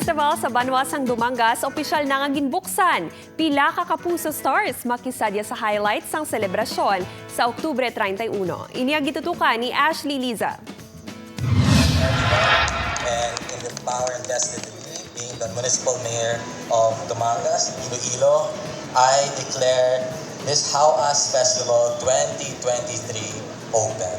Festival sa Banwasang Dumangas opisyal na nga ginbuksan. Pila ka kapuso stars makisadya sa highlights sang selebrasyon sa Oktubre 31. Ini ang gitutukan ni Ashley Liza. And in the power and destiny being the municipal mayor of Dumangas, Iloilo, I declare this Hauas Festival 2023 open.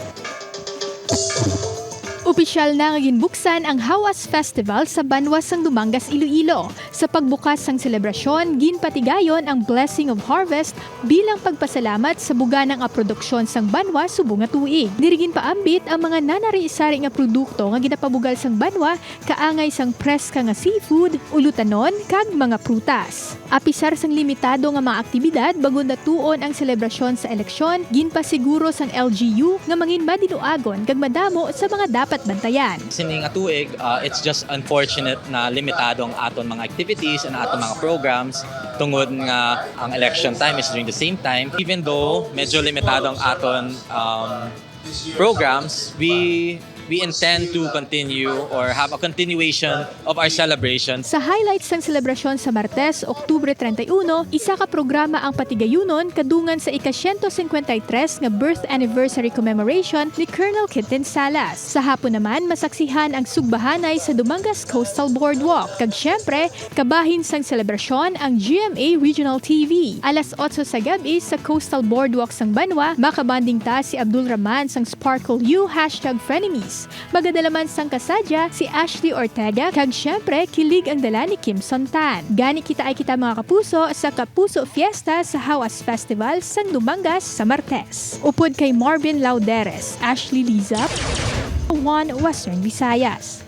Opisyal na nga ginbuksan ang Hauas Festival sa Banwasang Dumangas, Iloilo. Sa pagbukas ng selebrasyon, ginpatigayon ang Blessing of Harvest bilang pagpasalamat sa buga ng produksyon sang banwa subong nga tuig. Dirigin paambit ang mga nanari-sari nga produkto nga ginapabugal sang banwa, kaangay sang preska nga seafood, ulutanon, kag mga prutas. Apisar sang limitado nga mga aktibidad bagon datuon ang selebrasyon sa eleksyon, ginpasiguro sang LGU nga mangin madinuagon kag madamo sa mga dapat bantayan. Sining atuig, it's just unfortunate na limitado ang aton mga activities and aton mga programs tungod nga ang election time is during the same time. Even though medyo limitado ang aton programs, we intend to continue or have a continuation of our celebration. Sa highlights ng selebrasyon sa Martes, Oktubre 31, isa ka programa ang patigayunon kadungan sa ika-153 nga birth anniversary commemoration ni Colonel Quintin Salas. Sa hapon naman, masaksihan ang sugbahanay sa Dumangas Coastal Boardwalk. Kag syempre, kabahin sang selebrasyon ang GMA Regional TV. Alas 8 sa gabi sa Coastal Boardwalk sang Banwa, makabanding ta si Abdul Rahman sang Sparkle U #frenemies. Magadalaman sang kasadya si Ashley Ortega kag syempre kilig ang dala ni Kim Sontan. Gani kita mga kapuso sa Kapuso Fiesta sa Hauas Festival sang Dumangas sa Martes. Upod kay Marvin Lauderes, Ashley Liza, One Western Visayas.